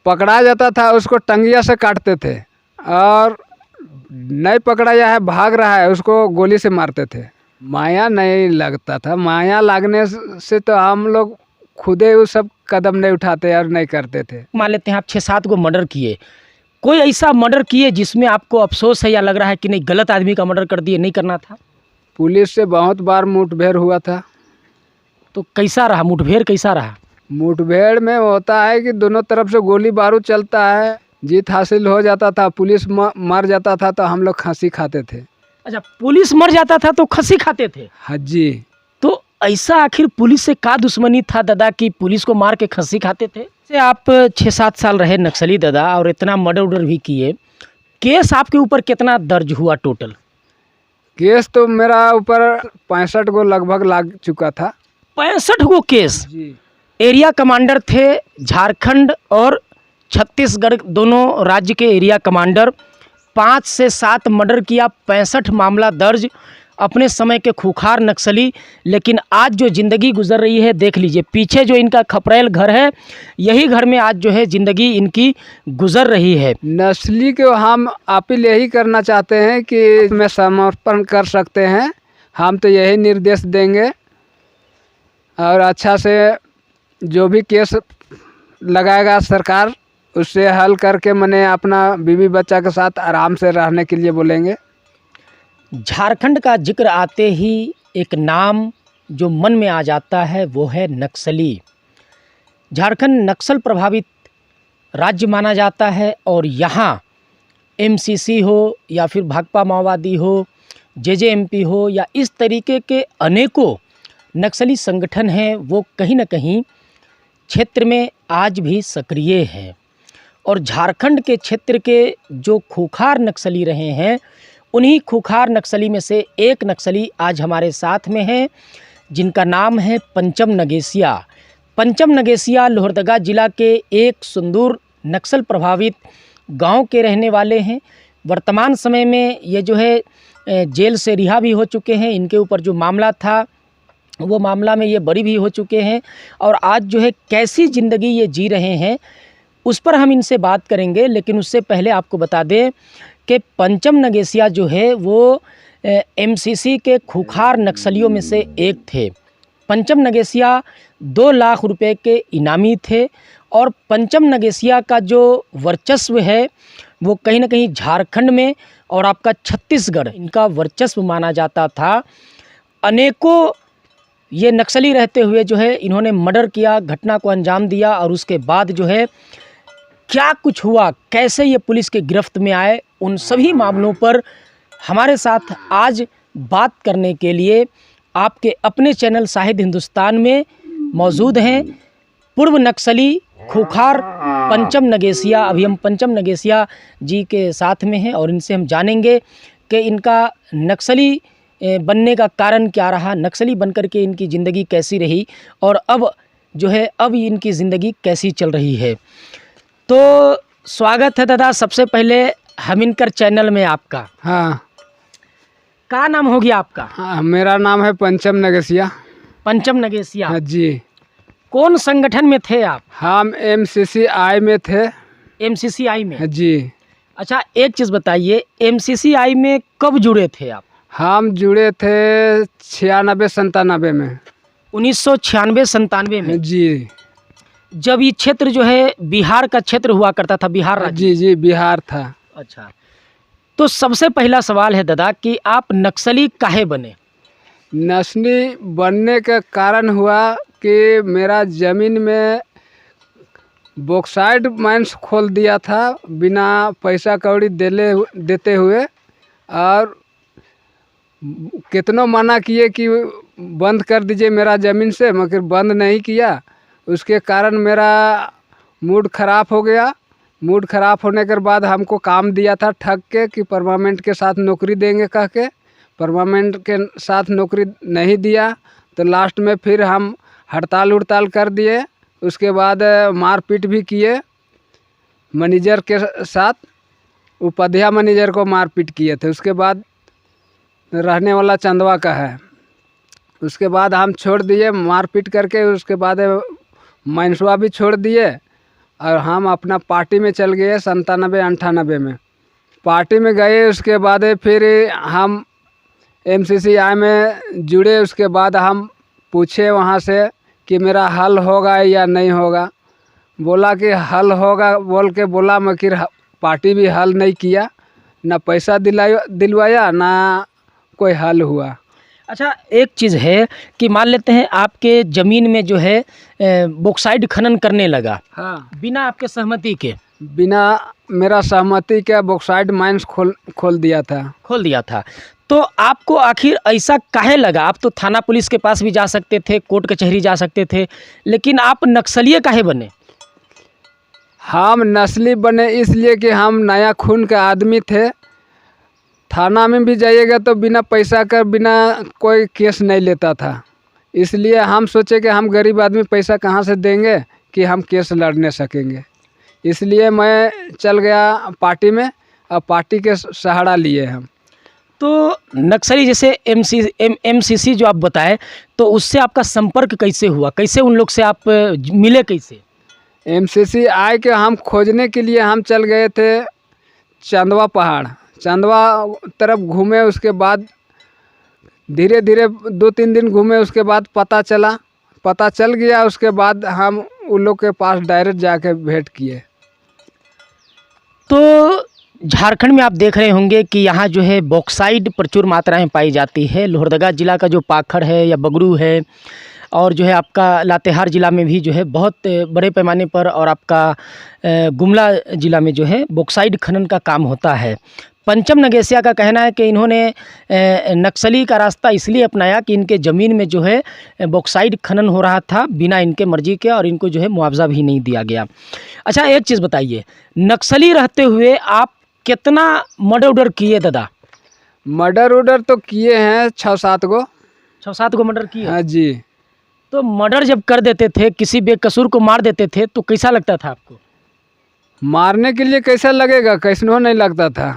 पकड़ा जाता था उसको टंगिया से काटते थे, और नहीं पकड़ा या है भाग रहा है उसको गोली से मारते थे। माया नहीं लगता था, माया लगने से तो हम लोग खुदे वो सब कदम नहीं उठाते और नहीं करते थे। मान लेते हैं आप 6-7 को मर्डर किए, कोई ऐसा मर्डर किए जिसमें आपको अफसोस है या लग रहा है कि नहीं गलत आदमी का मर्डर कर दिए, नहीं करना था? पुलिस से बहुत बार मुठभेड़ हुआ था। तो कैसा रहा मुठभेड़, कैसा रहा? मुठभेड़ में होता है कि दोनों तरफ से गोली बारूद चलता है, जीत हासिल हो जाता था, पुलिस मर जाता था तो हम लोग खांसी खाते थे। अच्छा, पुलिस मर जाता था तो खस्सी खाते थे? हाँ जी। तो ऐसा आखिर पुलिस से का दुश्मनी था दादा कि पुलिस को मार के खस्सी खाते थे? से आप 6-7 साल रहे नक्सली दादा और इतना मर्डर उर्डर भी किए, केस आपके ऊपर कितना दर्ज हुआ टोटल? केस तो मेरा ऊपर 65 गो लगभग लग चुका था। 65 गो केस? जी। एरिया कमांडर थे झारखंड और छत्तीसगढ़ दोनों राज्य के एरिया कमांडर, 5 से 7 मर्डर किया, 65 मामला दर्ज, अपने समय के खूंखार नक्सली। लेकिन आज जो ज़िंदगी गुजर रही है देख लीजिए, पीछे जो इनका खपरेल घर है यही घर में आज जो है ज़िंदगी इनकी गुजर रही है। नस्ली को हम अपील यही करना चाहते हैं कि इसमें समर्पण कर सकते हैं, हम तो यही निर्देश देंगे और अच्छा से जो भी केस लगाएगा सरकार उससे हल करके मैंने अपना बीवी बच्चा के साथ आराम से रहने के लिए बोलेंगे। झारखंड का जिक्र आते ही एक नाम जो मन में आ जाता है वो है नक्सली। झारखंड नक्सल प्रभावित राज्य माना जाता है और यहाँ एमसीसी हो या फिर भाकपा माओवादी हो, जेजेएमपी हो या इस तरीके के अनेकों नक्सली संगठन हैं, वो कहीं न कहीं क्षेत्र में आज भी सक्रिय हैं। और झारखंड के क्षेत्र के जो खूंखार नक्सली रहे हैं, उन्हीं खूंखार नक्सली में से एक नक्सली आज हमारे साथ में हैं, जिनका नाम है पंचम नगेसिया। पंचम नगेसिया लोहरदगा जिला के एक सुंदर नक्सल प्रभावित गांव के रहने वाले हैं। वर्तमान समय में ये जो है जेल से रिहा भी हो चुके हैं। इनके ऊपर जो मामला था वो मामला में ये बरी भी हो चुके हैं और आज जो है कैसी ज़िंदगी ये जी रहे हैं उस पर हम इनसे बात करेंगे। लेकिन उससे पहले आपको बता दें कि पंचम नगेसिया जो है वो एमसीसी के खूंखार नक्सलियों में से एक थे। पंचम नगेसिया 2 लाख रुपए के इनामी थे और पंचम नगेसिया का जो वर्चस्व है वो कहीं ना कहीं झारखंड में और आपका छत्तीसगढ़ इनका वर्चस्व माना जाता था। अनेकों ये नक्सली रहते हुए जो है इन्होंने मर्डर किया, घटना को अंजाम दिया और उसके बाद जो है क्या कुछ हुआ, कैसे ये पुलिस के गिरफ्त में आए, उन सभी मामलों पर हमारे साथ आज बात करने के लिए आपके अपने चैनल शाहिद हिंदुस्तान में मौजूद हैं पूर्व नक्सली खूंखार पंचम नगेसिया। अभी हम पंचम नगेसिया जी के साथ में हैं और इनसे हम जानेंगे कि इनका नक्सली बनने का कारण क्या रहा, नक्सली बनकर के इनकी ज़िंदगी कैसी रही और अब जो है अब इनकी ज़िंदगी कैसी चल रही है। तो स्वागत है दादा सबसे पहले हमिनकर चैनल में आपका। हाँ। क्या नाम हो गया आपका? हाँ, मेरा नाम है पंचम नगेसिया। पंचम नगेसिया। हाँ जी। कौन संगठन में थे आप? हम MCCI में थे। MCCI में? हाँ जी। अच्छा, एक चीज़ बताइए, MCCI में कब जुड़े थे आप? हम जुड़े थे 96-97 में। 1996-97 में? जी। जब ये क्षेत्र जो है बिहार का क्षेत्र हुआ करता था, बिहार राज्य? जी जी, बिहार था। अच्छा, तो सबसे पहला सवाल है दादा कि आप नक्सली काहे बने? नस्ली बनने का कारण हुआ कि मेरा ज़मीन में बॉक्साइट माइंस खोल दिया था बिना पैसा कौड़ी देते हुए, और कितनों मना किए कि बंद कर दीजिए मेरा ज़मीन से, मगर बंद नहीं किया। उसके कारण मेरा मूड ख़राब हो गया। मूड ख़राब होने के बाद हमको काम दिया था ठग के कि परमानेंट के साथ नौकरी देंगे कह के, परमानेंट के साथ नौकरी नहीं दिया तो लास्ट में फिर हम हड़ताल उड़ताल कर दिए। उसके बाद मारपीट भी किए मैनेजर के साथ, उपाध्याय मैनेजर को मारपीट किए थे। उसके बाद रहने वाला चंदवा का है। उसके बाद हम छोड़ दिए मारपीट करके। उसके बाद माइनसवा भी छोड़ दिए और हम अपना पार्टी में चल गए 97-98 में। पार्टी में गए, उसके बाद फिर हम MCCI में जुड़े। उसके बाद हम पूछे वहाँ से कि मेरा हल होगा या नहीं होगा। बोला कि हल होगा बोल के बोला, मगर पार्टी भी हल नहीं किया, ना पैसा दिलवाया ना कोई हल हुआ। अच्छा, एक चीज़ है कि मान लेते हैं आपके ज़मीन में जो है बॉक्साइट खनन करने लगा, हाँ, बिना आपके सहमति के, बिना मेरा सहमति के बॉक्साइट माइंस खोल दिया था। तो आपको आखिर ऐसा काहे लगा? आप तो थाना पुलिस के पास भी जा सकते थे, कोर्ट कचहरी जा सकते थे, लेकिन आप नक्सलीय काहे बने? हम नस्ली बने इसलिए कि हम नया खून के आदमी थे। थाना में भी जाइएगा तो बिना पैसा का, बिना कोई केस नहीं लेता था। इसलिए हम सोचे कि हम गरीब आदमी पैसा कहाँ से देंगे कि हम केस लड़ने सकेंगे। इसलिए मैं चल गया पार्टी में, और पार्टी के सहारा लिए हम। तो नक्सली जैसे MCC जो आप बताए, तो उससे आपका संपर्क कैसे हुआ? कैसे उन लोग से आप मिले कैसे? MCCI के हम खोजने के लिए हम चल गए थे चंदवा पहाड़, चंदवा तरफ घूमे। उसके बाद धीरे धीरे 2-3 दिन घूमे, उसके बाद पता चल गया। उसके बाद हम उन लोग के पास डायरेक्ट जाके भेंट किए। तो झारखंड में आप देख रहे होंगे कि यहाँ जो है बॉक्साइट प्रचुर मात्रा में पाई जाती है। लोहरदगा जिला का जो पाखड़ है या बगरू है, और जो है आपका लातेहार ज़िला में भी जो है बहुत बड़े पैमाने पर, और आपका गुमला ज़िला में जो है बॉक्साइट खनन का काम होता है। पंचम नगेसिया का कहना है कि इन्होंने नक्सली का रास्ता इसलिए अपनाया कि इनके ज़मीन में जो है बॉक्साइट खनन हो रहा था बिना इनके मर्जी के, और इनको जो है मुआवजा भी नहीं दिया गया। अच्छा, एक चीज़ बताइए, नक्सली रहते हुए आप कितना मर्डर उडर किए दादा? मर्डर तो किए हैं 6-7 गो। 6-7 गो मर्डर किए? हाँ जी। तो मर्डर जब कर देते थे, किसी बेकसूर को मार देते थे, तो कैसा लगता था आपको? मारने के लिए कैसा लगेगा, कैसनो नहीं लगता था।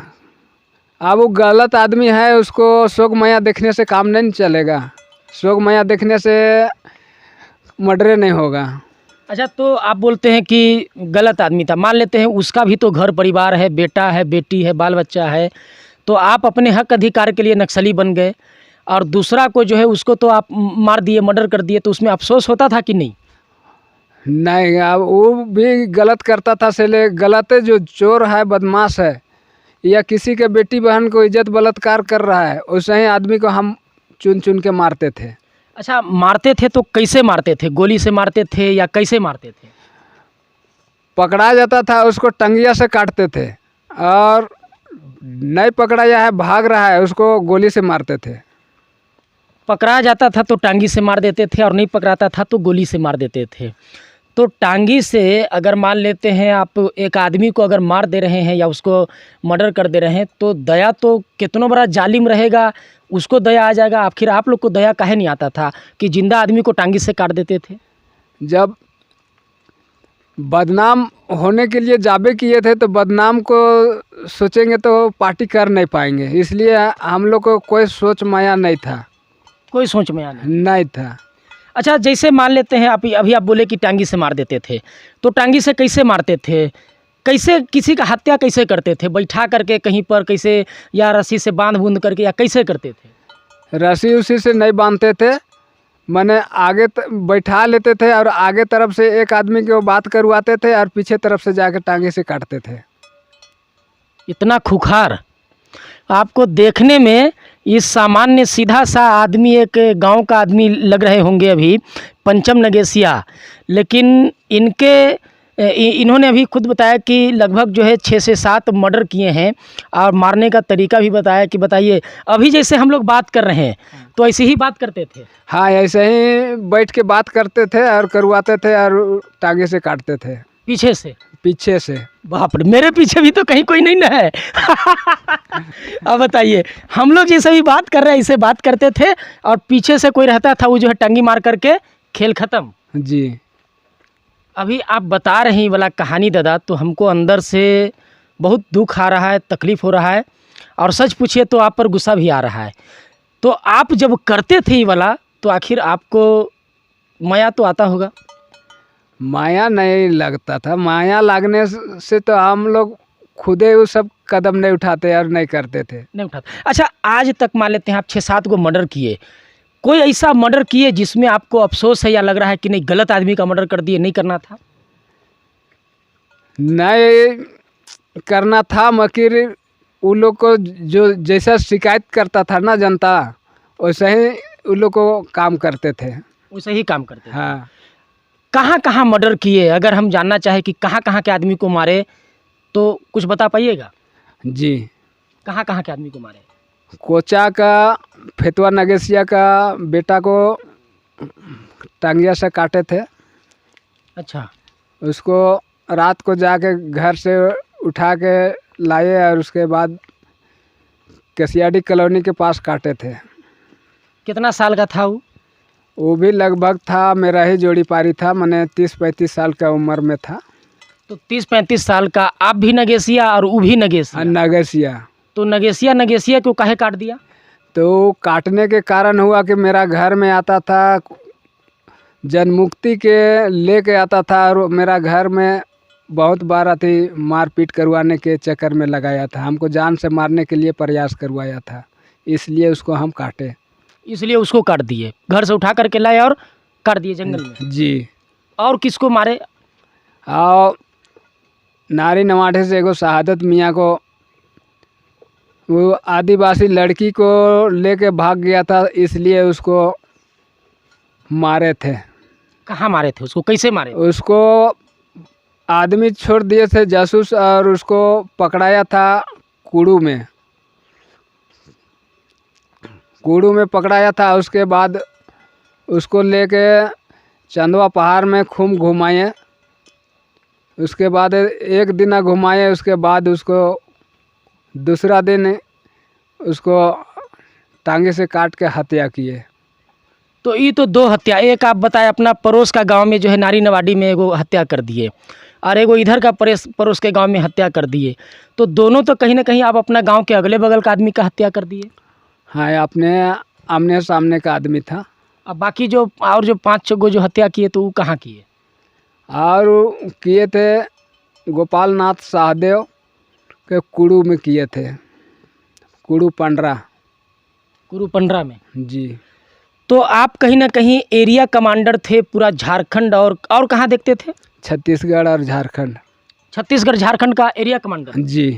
अब वो गलत आदमी है, उसको शोक माया देखने से काम नहीं चलेगा। शोक माया देखने से मर्डर नहीं होगा। अच्छा, तो आप बोलते हैं कि गलत आदमी था, मान लेते हैं उसका भी तो घर परिवार है, बेटा है, बेटी है, बाल बच्चा है, तो आप अपने हक अधिकार के लिए नक्सली बन गए, और दूसरा को जो है उसको तो आप मार दिए, मर्डर कर दिए, तो उसमें अफसोस होता था कि नहीं? नहीं, अब वो भी गलत करता था। से गलत है, जो चोर है, बदमाश है, या किसी के बेटी बहन को इज्जत बलात्कार कर रहा है, वैसे ही आदमी को हम चुन चुन के मारते थे। अच्छा, मारते थे तो कैसे मारते थे? गोली से मारते थे या कैसे मारते थे? पकड़ा जाता था उसको टंगिया से काटते थे, और नहीं पकड़ा या है भाग रहा है उसको गोली से मारते थे। पकड़ा जाता था तो टांगी से मार देते थे, और नहीं पकड़ाता था तो गोली से मार देते थे। तो टांगी से अगर मान लेते हैं आप एक आदमी को अगर मार दे रहे हैं या उसको मर्डर कर दे रहे हैं, तो दया तो कितना बड़ा जालिम रहेगा, उसको दया आ जाएगा। आखिर आप लोग को दया काहे नहीं आता था कि जिंदा आदमी को टांगी से काट देते थे? जब बदनाम होने के लिए जाबे किए थे, तो बदनाम को सोचेंगे तो पार्टी कर नहीं पाएंगे। इसलिए हम लोग को कोई सोच माया नहीं था। कोई सोच में आना नहीं था। अच्छा, जैसे मान लेते हैं आप अभी आप बोले कि टांगी से मार देते थे, तो टांगी से कैसे मारते थे? कैसे किसी का हत्या कैसे करते थे? बैठा करके कहीं पर कैसे, या रस्सी से बांध बूंद करके, या कैसे करते थे? रस्सी उसी से नहीं बांधते थे, मैंने आगे बैठा लेते थे, और आगे तरफ से एक आदमी की वो बात करवाते थे, और पीछे तरफ से जाके टांगे से काटते थे। इतना खुखार! आपको देखने में इस सामान्य सीधा सा आदमी, एक गांव का आदमी लग रहे होंगे अभी, पंचम नगेसिया, लेकिन इन्होंने अभी खुद बताया कि लगभग जो है 6 से 7 मर्डर किए हैं, और मारने का तरीका भी बताया कि बताइए अभी जैसे हम लोग बात कर रहे हैं तो ऐसे ही बात करते थे? हाँ, ऐसे ही बैठ के बात करते थे और करवाते थे, और टांगे से काटते थे पीछे से? पीछे से। बाप रे, मेरे पीछे भी तो कहीं कोई नहीं ना है। अब बताइए, हम लोग जैसे भी बात कर रहे हैं ऐसे बात करते थे, और पीछे से कोई रहता था, वो जो है टंगी मार करके खेल ख़त्म। जी। अभी आप बता रहे हैं वाला कहानी दादा, तो हमको अंदर से बहुत दुख आ रहा है, तकलीफ़ हो रहा है, और सच पूछिए तो आप पर गुस्सा भी आ रहा है। तो आप जब करते थे ये वाला, तो आखिर आपको माया तो आता होगा? माया नहीं लगता था। माया लगने से तो हम लोग खुद ही वो सब कदम नहीं उठाते और नहीं करते थे। नहीं उठाते। अच्छा, आज तक मान लेते हैं आप 6-7 गो मर्डर किए, कोई ऐसा मर्डर किए जिसमें आपको अफसोस है या लग रहा है कि नहीं गलत आदमी का मर्डर कर दिए, नहीं करना था? नहीं करना था, मगर उन लोग को जो जैसा शिकायत करता था ना जनता, वैसे ही उन लोग को काम करते थे। वैसे ही काम करते थे। हाँ कहाँ कहाँ मर्डर किए? अगर हम जानना चाहें कि कहाँ कहाँ के आदमी को मारे तो कुछ बता पाइएगा? जी, कहाँ कहाँ के आदमी को मारे? कोचा का फेतवा नगेसिया का बेटा को टांगिया से काटे थे। अच्छा। उसको रात को जाके घर से उठा के लाए और उसके बाद केसियाडी कॉलोनी के पास काटे थे। कितना साल का था वो भी लगभग था, मेरा ही जोड़ी पारी था, मैंने 30-35 साल का उम्र में था। तो 30-35 साल का आप भी नगेसिया और वो भी नगेसिया? नगेसिया। तो नगेसिया क्यों काहे काट दिया? तो काटने के कारण हुआ कि मेरा घर में आता था, जनमुक्ति के लेके आता था और मेरा घर में बहुत बार आती मारपीट करवाने के चक्कर में लगाया था। हमको जान से मारने के लिए प्रयास करवाया था, इसलिए उसको हम काटे। इसलिए उसको काट दिए, घर से उठा करके लाए और काट दिए जंगल में? जी। और किसको मारे? और नारी नवाठे से एगो शहादत मियाँ को, वो आदिवासी लड़की को लेके भाग गया था, इसलिए उसको मारे थे। कहाँ मारे थे उसको? कैसे मारे? उसको आदमी छोड़ दिए थे जासूस और उसको पकड़ाया था कुड़ू में। कुड़ू में पकड़ाया था। उसके बाद उसको लेके चंदवा पहाड़ में खूब घुमाए। उसके बाद एक दिन घुमाए, उसके बाद उसको दूसरा दिन उसको टांगे से काट के हत्या किए। तो ये तो 2 हत्या, एक आप बताए अपना पड़ोस का गांव में जो है नारी नवाडी में एगो हत्या कर दिए और एगो इधर का पड़ोस के गांव में हत्या कर दिए। तो दोनों तो कहीं ना कहीं आप अपना गांव के अगले बगल का आदमी का हत्या कर दिए। हाँ, अपने आमने सामने का आदमी था। अब बाकी जो 5-6 गो जो हत्या किए तो वो कहाँ किए? और किए थे गोपाल नाथ सहदेव के कुड़ू में किए थे, कुड़ू पंडरा। कुरु पंडरा में? जी। तो आप कहीं ना कहीं एरिया कमांडर थे पूरा झारखंड, और कहाँ देखते थे? छत्तीसगढ़ और झारखंड। छत्तीसगढ़ झारखंड का एरिया कमांडर? जी।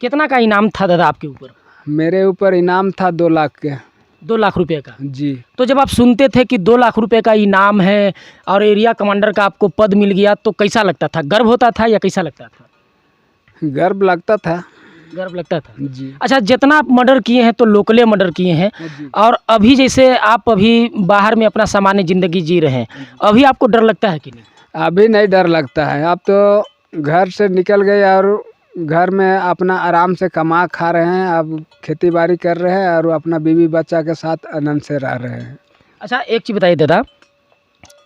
कितना का इनाम था दादा आपके ऊपर? मेरे ऊपर इनाम था 2 लाख के। 2 लाख रुपए का? जी। तो जब आप सुनते थे कि 2 लाख रुपए का इनाम है और एरिया कमांडर का आपको पद मिल गया तो कैसा लगता था? गर्व होता था या कैसा लगता था? गर्व लगता था। गर्व लगता था। जी। अच्छा, जितना आप मर्डर किए हैं तो लोकले मर्डर किए हैं, जी। और अभी जैसे आप अभी बाहर में अपना सामान्य ज़िंदगी जी रहे हैं, अभी आपको डर लगता है कि नहीं? अभी नहीं डर लगता है। अब तो घर से निकल गए और घर में अपना आराम से कमा खा रहे हैं। अब खेती बाड़ी कर रहे हैं और अपना बीवी बच्चा के साथ आनंद से रह रहे हैं। अच्छा, एक चीज़ बताइए दादा,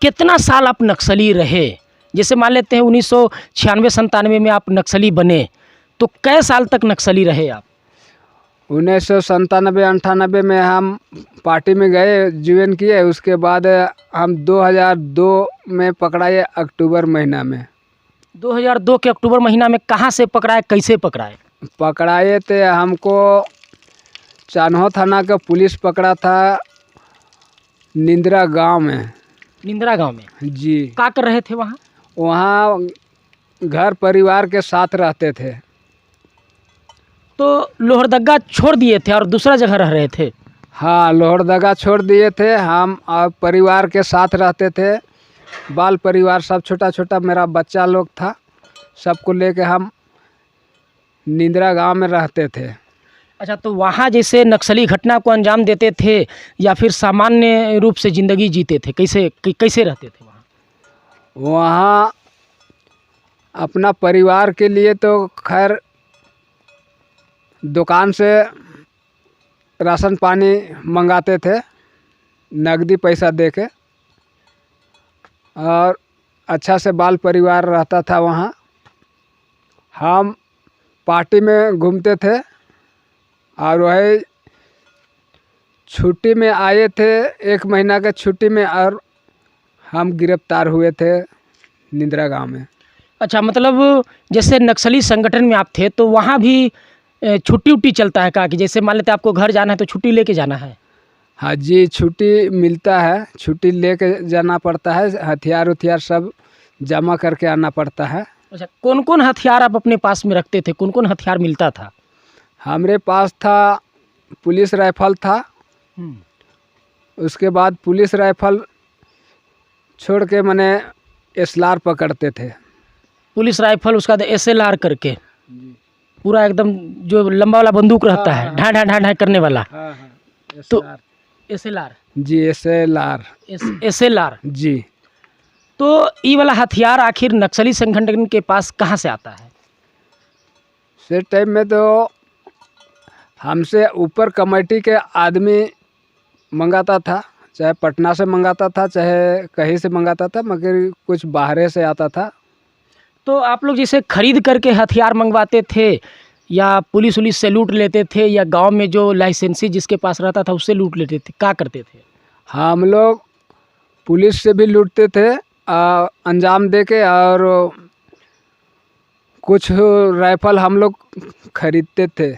कितना साल आप नक्सली रहे? जैसे मान लेते हैं 1996-97 में आप नक्सली बने, तो कै साल तक नक्सली रहे आप? 1997-98 में हम पार्टी में गए, ज्वाइन किए। उसके बाद हम 2002 में पकड़ाए, अक्टूबर महीना में। 2002 के अक्टूबर महीना में कहाँ से पकड़ाए, कैसे पकड़ाए? पकड़ाए थे हमको चान्हो थाना का पुलिस पकड़ा था, निंद्रा गांव में। निंद्रा गांव में? जी। क्या कर रहे थे वहाँ? वहाँ घर परिवार के साथ रहते थे। तो लोहरदगा छोड़ दिए थे और दूसरा जगह रह रहे थे? हाँ, लोहरदगा छोड़ दिए थे हम और परिवार के साथ रहते थे। बाल परिवार सब, छोटा छोटा मेरा बच्चा लोग था, सबको लेके हम निंद्रा गांव में रहते थे। अच्छा, तो वहाँ जैसे नक्सली घटना को अंजाम देते थे या फिर सामान्य रूप से ज़िंदगी जीते थे? कैसे रहते थे वहाँ? वहाँ अपना परिवार के लिए तो खैर दुकान से राशन पानी मंगाते थे, नकदी पैसा दे के, और अच्छा से बाल परिवार रहता था वहाँ। हम पार्टी में घूमते थे और वही छुट्टी में आए थे, 1 महीना के छुट्टी में, और हम गिरफ्तार हुए थे निंद्रा गांव में। अच्छा, मतलब जैसे नक्सली संगठन में आप थे तो वहाँ भी छुट्टी उट्टी चलता है का, कि जैसे मान लेते आपको घर जाना है तो छुट्टी लेके जाना है? हाँ जी, छुट्टी मिलता है, छुट्टी लेके जाना पड़ता है, हथियार उथियार सब जमा करके आना पड़ता है। अच्छा, कौन कौन हथियार आप अपने पास में रखते थे, कौन कौन हथियार मिलता था? हमारे पास था पुलिस राइफल था, उसके बाद पुलिस राइफल छोड़ के मैंने एसएलआर पकड़ते थे। पुलिस राइफल, उसका बाद एसएलआर करके पूरा एकदम जो लंबा वाला बंदूक रहता है, ढाँ ढाँ ढाँ ढाँ करने वाला। तो एसएलआर जी, एसएलआर एसएलआर जी। तो ये वाला हथियार आखिर नक्सली संगठन के पास कहाँ से आता है? से टाइम में तो हमसे ऊपर कमेटी के आदमी मंगाता था, चाहे पटना से मंगाता था चाहे कहीं से मंगाता था, मगर कुछ बाहर से आता था। तो आप लोग जैसे खरीद करके हथियार मंगवाते थे या पुलिस उलिस से लूट लेते थे, या गांव में जो लाइसेंसी जिसके पास रहता था उससे लूट लेते थे, क्या करते थे? हम लोग पुलिस से भी लूटते थे अंजाम दे के, और कुछ राइफल हम लोग खरीदते थे।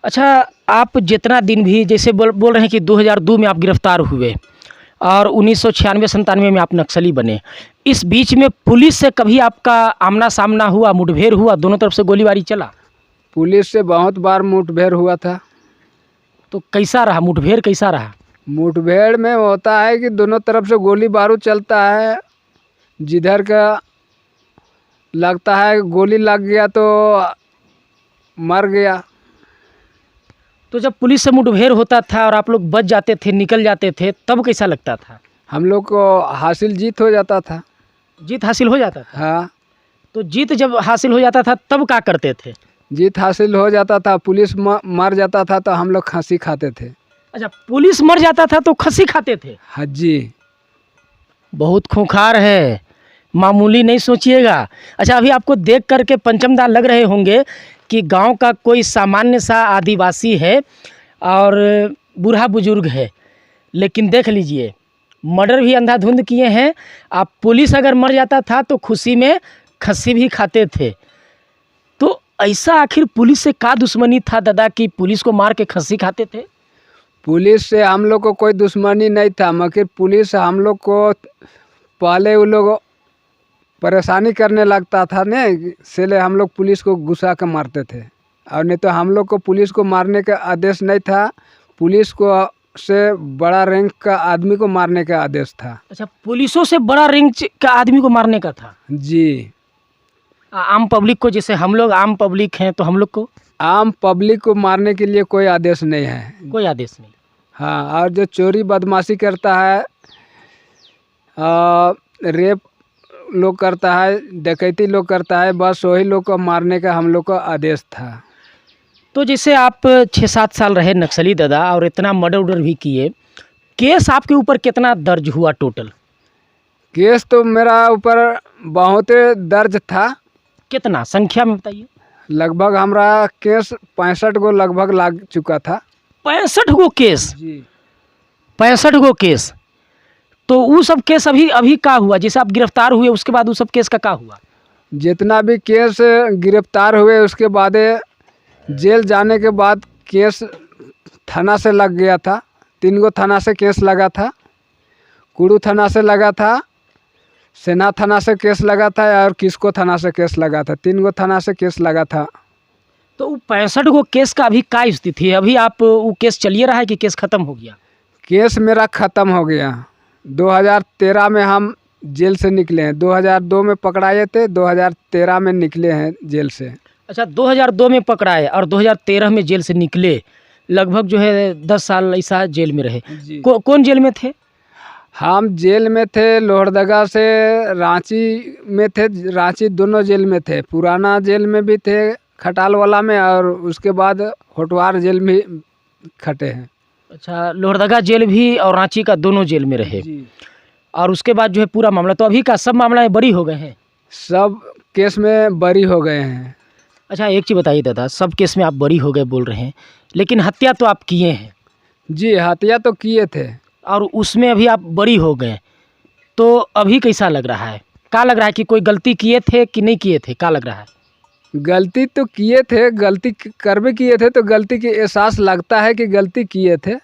अच्छा, आप जितना दिन भी जैसे बोल रहे हैं कि 2002 में आप गिरफ्तार हुए और 1996-97 में आप नक्सली बने, इस बीच में पुलिस से कभी आपका आमना सामना हुआ, मुठभेड़ हुआ, दोनों तरफ से गोलीबारी चला? पुलिस से बहुत बार मुठभेड़ हुआ था। तो कैसा रहा मुठभेड़, कैसा रहा? मुठभेड़ में होता है कि दोनों तरफ से गोली बारूद चलता है, जिधर का लगता है गोली लग गया तो मर गया। तो जब पुलिस से मुठभेड़ होता था और आप लोग बच जाते थे, निकल जाते थे, तब कैसा लगता था? हम लोग को हासिल जीत हो जाता था। जीत हासिल हो जाता था? हाँ। तो जीत जब हासिल हो जाता था तब क्या करते थे? जीत हासिल हो जाता था, पुलिस मर जाता था तो हम लोग खस्सी खाते थे। अच्छा, पुलिस मर जाता था तो खस्सी खाते थे? हाँ जी। बहुत खूंखार है, मामूली नहीं सोचिएगा। अच्छा, अभी आपको देख करके पंचमदा लग रहे होंगे कि गांव का कोई सामान्य सा आदिवासी है और बूढ़ा बुजुर्ग है, लेकिन देख लीजिए मर्डर भी अंधाधुंध किए हैं। आप पुलिस अगर मर जाता था तो खुशी में खस्सी भी खाते थे। तो ऐसा आखिर पुलिस से क्या दुश्मनी था दादा कि पुलिस को मार के खस्सी खाते थे? पुलिस से हम लोग को कोई दुश्मनी नहीं था, मगर पुलिस हम लोग को पहले वो लोग परेशानी करने लगता था ने, इसलिए हम लोग पुलिस को गुस्सा के मारते थे। और नहीं तो हम लोग को पुलिस को मारने का आदेश नहीं था, पुलिस को से बड़ा रैंक का आदमी को मारने का आदेश था। अच्छा, पुलिसों से बड़ा रैंक का आदमी को मारने का था? जी। आम पब्लिक को, जैसे हम लोग आम पब्लिक हैं तो हम लोग को? आम पब्लिक को मारने के लिए कोई आदेश नहीं है। कोई आदेश नहीं। हाँ, और जो चोरी बदमाशी करता है, रेप लोग करता है, डकैती लोग करता है, बस वही लोग को मारने का हम लोग का आदेश था। तो जैसे आप 6-7 साल रहे नक्सली दादा और इतना मर्डर उडर भी किए, केस आपके ऊपर कितना दर्ज हुआ टोटल? केस तो मेरा ऊपर बहुत दर्ज था। कितना संख्या में बताइए? लगभग हमारा केस 65 गो लगभग लग चुका था। 65 गो केस? जी। 65 गो केस। तो वो सब केस अभी क्या हुआ? जैसे आप गिरफ्तार हुए उसके बाद वो सब केस का क्या हुआ? जितना भी केस गिरफ्तार हुए उसके बाद जेल जाने के बाद केस थाना से लग गया था। 3 गो थाना से केस लगा था, कुड़ू थाना से लगा था, सेना थाना से केस लगा था, और किसको थाना से केस लगा था। 3 गो थाना से केस लगा था। तो 65 गो केस का अभी क्या स्थिति है? अभी आप वो केस चलिए रहा है कि केस ख़त्म हो गया? केस मेरा ख़त्म हो गया। 2013 में हम जेल से निकले हैं। 2002 में पकड़ाए थे, 2013 में निकले हैं जेल से। अच्छा, 2002 में पकड़ाए और 2013 में जेल से निकले, लगभग जो है 10 साल ऐसा जेल में रहे। कौन जेल में थे? हम जेल में थे, लोहरदगा से रांची में थे, रांची दोनों जेल में थे। पुराना जेल में भी थे खटाल वाला में, और उसके बाद होटवार जेल में खटे हैं। अच्छा, लोहरदगा जेल भी और रांची का दोनों जेल में रहे। और उसके बाद जो है पूरा मामला, तो अभी का सब मामला बरी हो गए हैं? सब केस में बरी हो गए हैं। अच्छा, एक चीज़ बताइए दादा, सब केस में आप बरी हो गए बोल रहे हैं, लेकिन हत्या तो आप किए हैं? जी, हत्या तो किए थे। और उसमें अभी आप बरी हो गए, तो अभी कैसा लग रहा है? क्या लग रहा है कि कोई गलती किए थे कि नहीं किए थे? क्या लग रहा है? गलती तो किए थे, गलती करबे किए थे, तो गलती की एहसास लगता है कि गलती किए थे।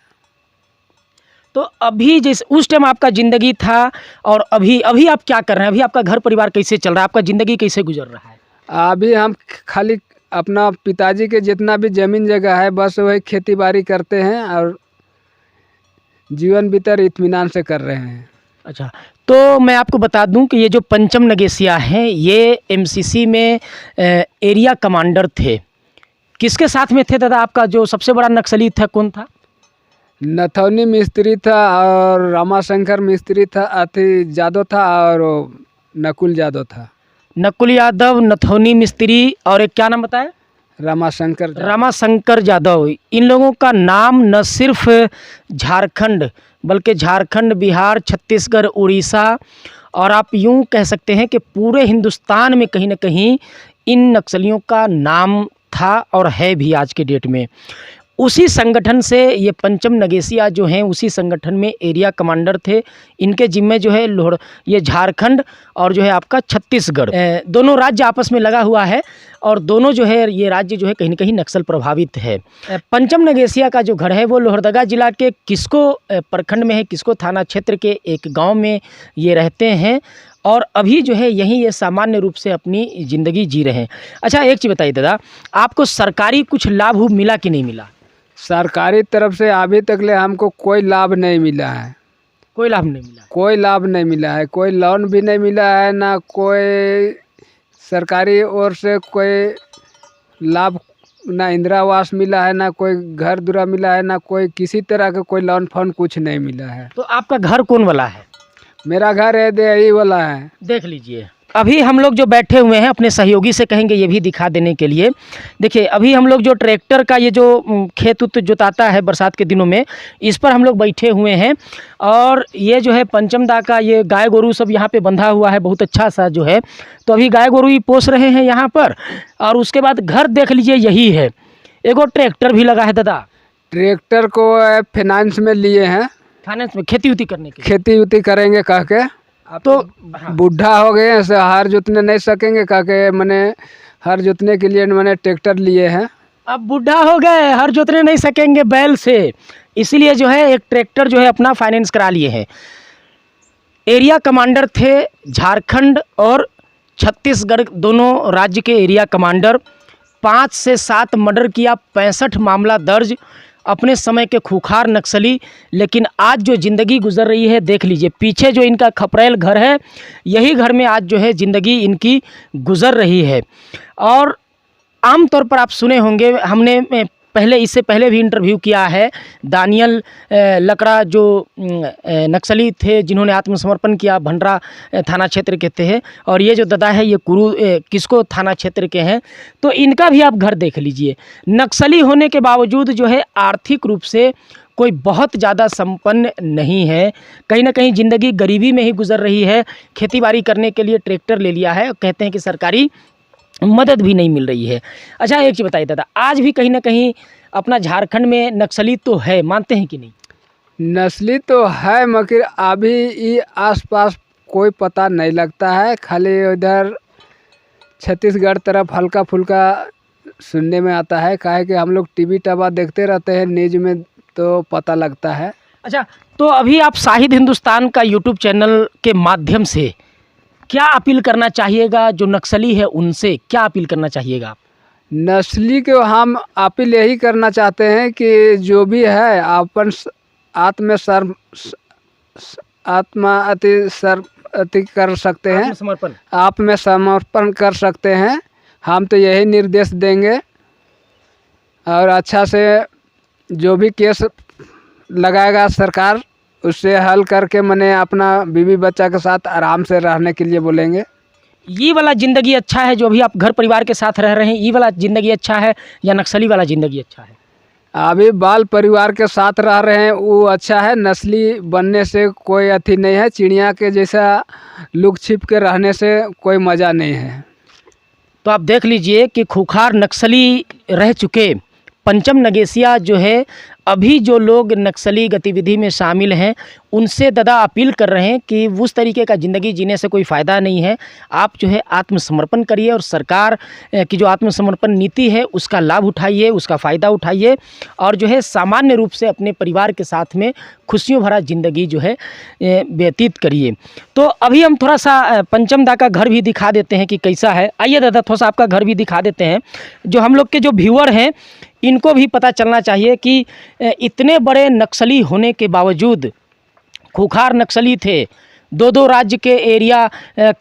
तो अभी जैसे उस टाइम आपका ज़िंदगी था और अभी अभी आप क्या कर रहे हैं? अभी आपका घर परिवार कैसे चल रहा है? आपका ज़िंदगी कैसे गुजर रहा है? अभी हम खाली अपना पिताजी के जितना भी ज़मीन जगह है बस वही खेती बाड़ी करते हैं और जीवन भीतर इत्मीनान से कर रहे हैं। अच्छा, तो मैं आपको बता दूं कि ये जो पंचम नगेसिया हैं ये एमसीसी में एरिया कमांडर थे। किसके साथ में थे दादा? आपका जो सबसे बड़ा नक्सली था कौन था? नथौनी मिस्त्री था और रामाशंकर मिस्त्री था, अति यादव था और वो नकुल यादव था। नकुल यादव, नथौनी मिस्त्री और एक क्या नाम बताया? रामाशंकर यादव। रामाशंकर यादव। इन लोगों का नाम न सिर्फ झारखंड बल्कि झारखंड, बिहार, छत्तीसगढ़, उड़ीसा और आप यूं कह सकते हैं कि पूरे हिंदुस्तान में कहीं न कहीं इन नक्सलियों का नाम था और है भी आज के डेट में। उसी संगठन से ये पंचम नगेसिया जो हैं उसी संगठन में एरिया कमांडर थे। इनके जिम्मे जो है ये झारखंड और जो है आपका छत्तीसगढ़ दोनों राज्य आपस में लगा हुआ है और दोनों जो है ये राज्य जो है कहीं न कहीं नक्सल प्रभावित है। पंचम नगेसिया का जो घर है वो लोहरदगा जिला के किस्को प्रखंड में है। किस्को थाना क्षेत्र के एक गाँव में ये रहते हैं और अभी जो है यहीं ये सामान्य रूप से अपनी ज़िंदगी जी रहे हैं। अच्छा, एक चीज़ बताइए दादा, आपको सरकारी कुछ लाभ मिला कि नहीं मिला? सरकारी तरफ से अभी तक ले हमको कोई लाभ नहीं मिला है। कोई लाभ नहीं मिला? कोई लाभ नहीं मिला है, कोई लोन भी नहीं मिला है, ना कोई सरकारी ओर से कोई लाभ, ना इंदिरा आवास मिला है, ना कोई घर दुरा मिला है, ना कोई किसी तरह का कोई लोन फंड कुछ नहीं मिला है। तो आपका घर कौन वाला है? मेरा घर है देही वाला है। देख लीजिए, अभी हम लोग जो बैठे हुए हैं अपने सहयोगी से कहेंगे ये भी दिखा देने के लिए। देखिए, अभी हम लोग जो ट्रैक्टर का ये जो खेत उत जोताता है बरसात के दिनों में, इस पर हम लोग बैठे हुए हैं और ये जो है पंचमदा का ये गाय गोरू सब यहाँ पे बंधा हुआ है, बहुत अच्छा सा जो है। तो अभी गाय गोरू ही पोस रहे हैं यहाँ पर और उसके बाद घर देख लीजिए यही है। एगो ट्रैक्टर भी लगा है दादा। ट्रैक्टर को फाइनेंस में लिए हैं, फाइनेंस में खेती उती करने के लिए। खेती उती करेंगे कह के। अब तो बूढ़ा हो गए हैं, हर जोतने नहीं सकेंगे कह के मैंने हर जोतने के लिए मैंने ट्रैक्टर लिए हैं। अब बूढ़ा हो गए, हर जोतने नहीं सकेंगे बैल से, इसीलिए जो है एक ट्रैक्टर जो है अपना फाइनेंस करा लिए हैं। एरिया कमांडर थे झारखंड और छत्तीसगढ़ दोनों राज्य के एरिया कमांडर। 5 से 7 मर्डर किया, 65 मामला दर्ज। अपने समय के खूंखार नक्सली, लेकिन आज जो ज़िंदगी गुजर रही है देख लीजिए। पीछे जो इनका खपरेल घर है यही घर में आज जो है ज़िंदगी इनकी गुजर रही है। और आम तौर पर आप सुने होंगे, हमने पहले इससे पहले भी इंटरव्यू किया है दानियल लकड़ा जो नक्सली थे जिन्होंने आत्मसमर्पण किया, भंडरा थाना क्षेत्र के थे। और ये जो दादा है ये किस्को थाना क्षेत्र के हैं। तो इनका भी आप घर देख लीजिए। नक्सली होने के बावजूद जो है आर्थिक रूप से कोई बहुत ज़्यादा संपन्न नहीं है, कहीं ना कहीं ज़िंदगी गरीबी में ही गुजर रही है। खेती बाड़ी करने के लिए ट्रैक्टर ले लिया है, कहते हैं कि सरकारी मदद भी नहीं मिल रही है। अच्छा, एक चीज़ बताइए दादा, आज भी कहीं ना कहीं अपना झारखंड में नक्सली तो है, मानते हैं कि नहीं? नस्ली तो है मगर अभी ये आसपास कोई पता नहीं लगता है। खाली उधर छत्तीसगढ़ तरफ हल्का फुल्का सुनने में आता है, काहे कि हम लोग टीवी टबा देखते रहते हैं, न्यूज में तो पता लगता है। अच्छा, तो अभी आप शाहिद हिंदुस्तान का यूट्यूब चैनल के माध्यम से क्या अपील करना चाहिएगा? जो नक्सली है उनसे क्या अपील करना चाहिएगा आप? नस्ली को हम अपील यही करना चाहते हैं कि जो भी है अपन अति कर सकते हैं, आत्मसमर्पण आप में समर्पण कर सकते हैं। हम तो यही निर्देश देंगे और अच्छा से जो भी केस लगाएगा सरकार उससे हल करके मैंने अपना बीवी बच्चा के साथ आराम से रहने के लिए बोलेंगे। ये वाला ज़िंदगी अच्छा है जो अभी आप घर परिवार के साथ रह रहे हैं, ये वाला ज़िंदगी अच्छा है या नक्सली वाला ज़िंदगी अच्छा है? अभी बाल परिवार के साथ रह रहे हैं वो अच्छा है। नस्ली बनने से कोई अथी नहीं है, चिड़िया के जैसा लुक छिप के रहने से कोई मज़ा नहीं है। तो आप देख लीजिए कि खूंखार नक्सली रह चुके पंचम नगेसिया जो है अभी जो लोग नक्सली गतिविधि में शामिल हैं उनसे दादा अपील कर रहे हैं कि उस तरीके का ज़िंदगी जीने से कोई फ़ायदा नहीं है। आप जो है आत्मसमर्पण करिए और सरकार की जो आत्मसमर्पण नीति है उसका लाभ उठाइए, उसका फ़ायदा उठाइए और जो है सामान्य रूप से अपने परिवार के साथ में खुशियों भरा ज़िंदगी जो है व्यतीत करिए। तो अभी हम थोड़ा सा पंचम दा का घर भी दिखा देते हैं कि कैसा है। आइए दादा थोड़ा सा आपका घर भी दिखा देते हैं, जो हम लोग के जो व्यूअर हैं इनको भी पता चलना चाहिए कि इतने बड़े नक्सली होने के बावजूद, खूंखार नक्सली थे, दो राज्य के एरिया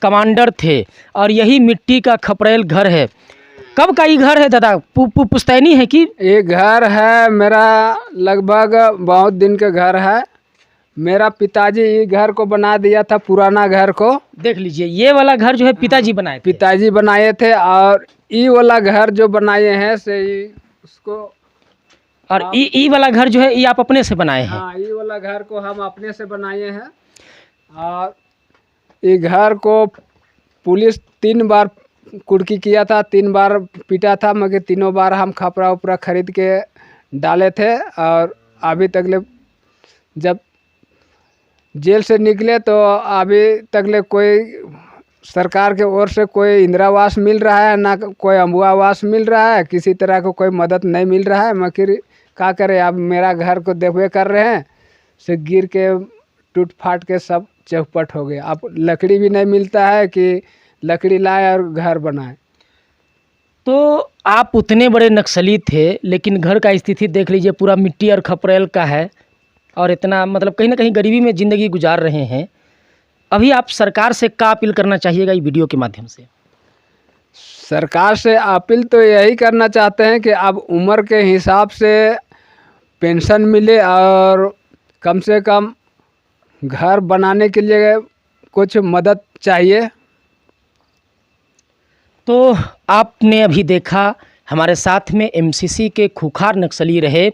कमांडर थे और यही मिट्टी का खपरेल घर है। कब का ये घर है दादा? पुश्तैनी है कि? ये घर है मेरा लगभग बहुत दिन का घर है। मेरा पिताजी ये घर को बना दिया था, पुराना घर को। देख लीजिए ये वाला घर जो है पिताजी बनाए थे। पिताजी बनाए थे और ये वाला घर जो बनाए हैं से उसको, और ई वाला घर जो है ये आप अपने से बनाए हैं? हाँ, ये वाला घर को हम अपने से बनाए हैं। और ये घर को पुलिस 3 बार कुर्की किया था, 3 बार पीटा था, मगर तीनों बार हम खपरा उपरा खरीद के डाले थे। और अभी तकले जब जेल से निकले तो अभी तकले कोई सरकार के ओर से कोई इंदिरा आवास मिल रहा है, ना कोई अम्बुआ आवास मिल रहा है, किसी तरह को कोई मदद नहीं मिल रहा है। मगर क्या करें, अब मेरा घर को देखवे कर रहे हैं से गिर के टूट फाट के सब चौपट हो गया। अब लकड़ी भी नहीं मिलता है कि लकड़ी लाए और घर बनाए। तो आप उतने बड़े नक्सली थे लेकिन घर का स्थिति देख लीजिए, पूरा मिट्टी और खपरेल का है और इतना मतलब कहीं ना कहीं गरीबी में ज़िंदगी गुजार रहे हैं। अभी आप सरकार से क्या अपील करना चाहिएगा इस वीडियो के माध्यम से? सरकार से अपील तो यही करना चाहते हैं कि अब उम्र के हिसाब से पेंशन मिले और कम से कम घर बनाने के लिए कुछ मदद चाहिए। तो आपने अभी देखा हमारे साथ में एमसीसी के खूंखार नक्सली रहे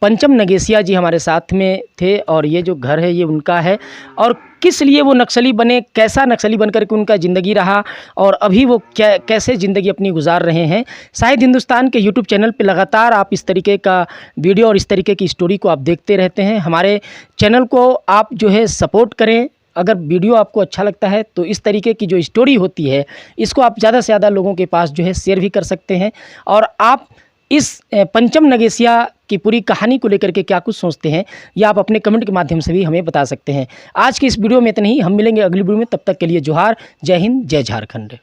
पंचम नगेसिया जी हमारे साथ में थे और ये जो घर है ये उनका है। और किस लिए वो नक्सली बने, कैसा नक्सली बन कर के उनका ज़िंदगी रहा और अभी वो कैसे ज़िंदगी अपनी गुजार रहे हैं। शायद हिंदुस्तान के यूट्यूब चैनल पे लगातार आप इस तरीके का वीडियो और इस तरीके की स्टोरी को आप देखते रहते हैं। हमारे चैनल को आप जो है सपोर्ट करें। अगर वीडियो आपको अच्छा लगता है तो इस तरीके की जो स्टोरी होती है इसको आप ज़्यादा से ज़्यादा लोगों के पास जो है शेयर भी कर सकते हैं। और आप इस पंचम नगेसिया की पूरी कहानी को लेकर के क्या कुछ सोचते हैं या आप अपने कमेंट के माध्यम से भी हमें बता सकते हैं। आज की इस वीडियो में इतना ही, हम मिलेंगे अगली वीडियो में, तब तक के लिए जोहार, जय हिंद, जय झारखंड।